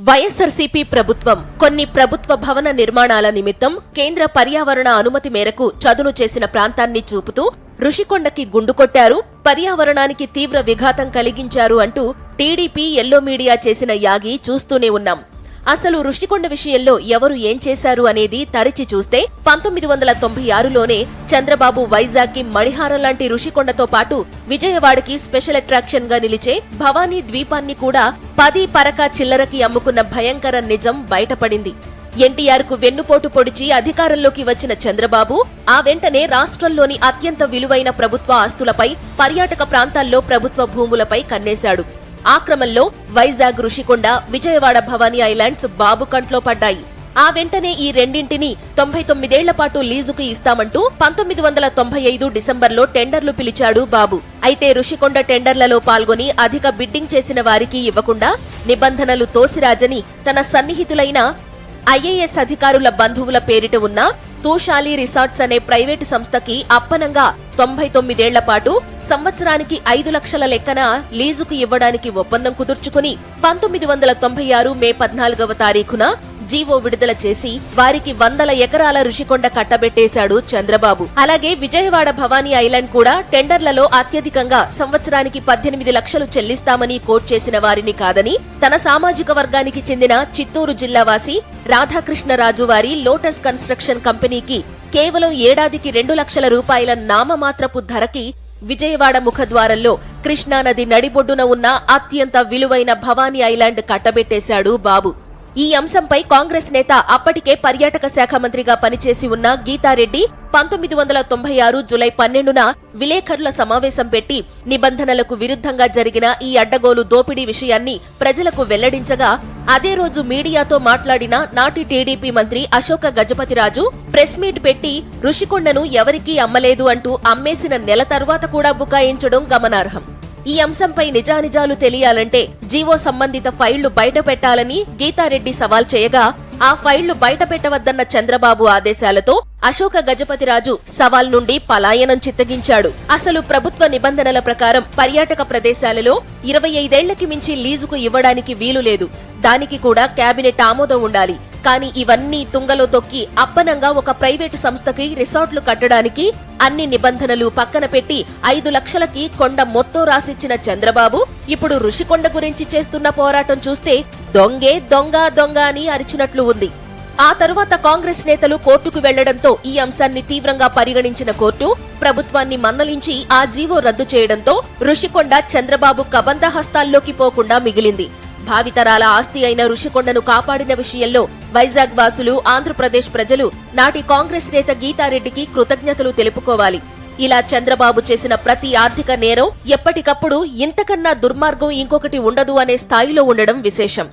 వైఎస్ఆర్సీపీ ప్రభుత్వం కొన్ని ప్రభుత్వ భవన నిర్మాణాల నిమిత్తం కేంద్ర పర్యావరణ అనుమతి మేరకు చదును చేసిన ప్రాంతాన్ని చూపుతూ రుషికొండకి గుండు కొట్టారు, పర్యావరణానికి తీవ్ర విఘాతం కలిగించారు అంటూ టీడీపీ ఎల్లో మీడియా చేసిన యాగి చూస్తూనే ఉన్నాం. అసలు రుషికొండ విషయంలో ఎవరు ఏం చేశారు అనేది తరిచి చూస్తే 1996లోనే చంద్రబాబు వైజాగ్కి మణిహారం లాంటి రుషికొండతో పాటు విజయవాడకి స్పెషల్ అట్రాక్షన్ గా నిలిచే భవానీ ద్వీపాన్ని కూడా 10 పరకా చిల్లరకి అమ్ముకున్న భయంకర నిజం బయటపడింది. ఎన్టీఆర్ కు వెన్నుపోటు పొడిచి అధికారంలోకి వచ్చిన చంద్రబాబు ఆ వెంటనే రాష్ట్రంలోని అత్యంత విలువైన ప్రభుత్వ ఆస్తులపై, పర్యాటక ప్రాంతాల్లో ప్రభుత్వ భూములపై కన్నేశాడు. ఆ క్రమంలో వైజాగ్ రుషికొండ, విజయవాడ భవానీ ఐలాండ్స్ బాబు కంట్లో పడ్డాయి. ఆ వెంటనే ఈ రెండింటిని 99 పాటు లీజుకు ఇస్తామంటూ 1995 డిసెంబర్లో టెండర్లు పిలిచాడు బాబు. అయితే రుషికొండ టెండర్లలో పాల్గొని అధిక బిడ్డింగ్ చేసిన వారికి ఇవ్వకుండా నిబంధనలు తోసిరాజని తన సన్నిహితులైన ఐఏఎస్ అధికారుల బంధువుల పేరిట ఉన్న తూషాలి రిసార్ట్స్ అనే ప్రైవేటు సంస్థకి అప్పనంగా 99 పాటు సంవత్సరానికి 5 లక్షల లెక్కన లీజుకు ఇవ్వడానికి ఒప్పందం కుదుర్చుకుని 1996 మే 14వ తారీఖున జీవో విడుదల చేసి వారికి 100 ఎకరాల రుషికొండ కట్టబెట్టేశాడు చంద్రబాబు. అలాగే విజయవాడ భవానీ ఐలాండ్ కూడా టెండర్లలో అత్యధికంగా సంవత్సరానికి 18 లక్షలు చెల్లిస్తామని కోట్ చేసిన వారిని కాదని తన సామాజిక వర్గానికి చెందిన చిత్తూరు జిల్లావాసి రాధాకృష్ణరాజు వారి లోటస్ కన్స్ట్రక్షన్ కంపెనీకి కేవలం ఏడాదికి 2 లక్షల రూపాయల నామమాత్రపు ధరకి విజయవాడ ముఖద్వారంలో కృష్ణానది నడిబొడ్డున ఉన్న అత్యంత విలువైన భవానీ ఐలాండ్ కట్టబెట్టేశాడు బాబు. ఈ అంశంపై కాంగ్రెస్ నేత, అప్పటికే పర్యాటక శాఖ మంత్రిగా పనిచేసి ఉన్న గీతారెడ్డి 1996 జూలై 12న విలేకరుల సమావేశం పెట్టి నిబంధనలకు విరుద్ధంగా జరిగిన ఈ అడ్డగోలు దోపిడీ విషయాన్ని ప్రజలకు వెల్లడించగా, అదే రోజు మీడియాతో మాట్లాడిన నాటి టీడీపీ మంత్రి అశోక గజపతిరాజు ప్రెస్ మీట్ పెట్టి రుషికొండను ఎవరికీ అమ్మలేదు అంటూ అమ్మేసిన నెల తర్వాత కూడా బుకాయించడం గమనార్హం. ఈ అంశంపై నిజానిజాలు తెలియాలంటే జీవో సంబంధిత ఫైళ్లు బయట పెట్టాలని గీతారెడ్డి సవాల్ చేయగా, ఆ ఫైళ్లు బయట పెట్టవద్దన్న చంద్రబాబు ఆదేశాలతో అశోక గజపతిరాజు సవాల్ నుండి పలాయనం చిత్తగించాడు. అసలు ప్రభుత్వ నిబంధనల ప్రకారం పర్యాటక ప్రదేశాలలో 25 ఏళ్లకి మించి లీజుకు ఇవ్వడానికి వీలు లేదు. దానికి కూడా కేబినెట్ ఆమోదం ఉండాలి. కానీ ఇవన్నీ తుంగలో తొక్కి అప్పనంగా ఒక ప్రైవేటు సంస్థకి రిసార్ట్లు కట్టడానికి అన్ని నిబంధనలు పక్కన పెట్టి 5 లక్షలకి కొండ మొత్తం రాసిచ్చిన చంద్రబాబు ఇప్పుడు రుషికొండ గురించి చేస్తున్న పోరాటం చూస్తే దొంగే దొంగ దొంగ అని అరిచినట్లు ఉంది. ఆ తరువాత కాంగ్రెస్ నేతలు కోర్టుకు వెళ్లడంతో ఈ అంశాన్ని తీవ్రంగా పరిగణించిన కోర్టు ప్రభుత్వాన్ని మందలించి ఆ జీవో రద్దు చేయడంతో రుషికొండ చంద్రబాబు కబంధ హస్తాల్లోకి పోకుండా మిగిలింది. భావితరాల ఆస్తి అయిన రుషికొండను కాపాడిన విషయంలో వైజాగ్ వాసులు, ఆంధ్రప్రదేశ్ ప్రజలు నాటి కాంగ్రెస్ నేత గీతారెడ్డికి కృతజ్ఞతలు తెలుపుకోవాలి. ఇలా చంద్రబాబు చేసిన ప్రతి ఆర్థిక నేరం ఎప్పటికప్పుడు ఇంతకన్నా దుర్మార్గం ఇంకొకటి ఉండదు అనే స్థాయిలో ఉండడం విశేషం.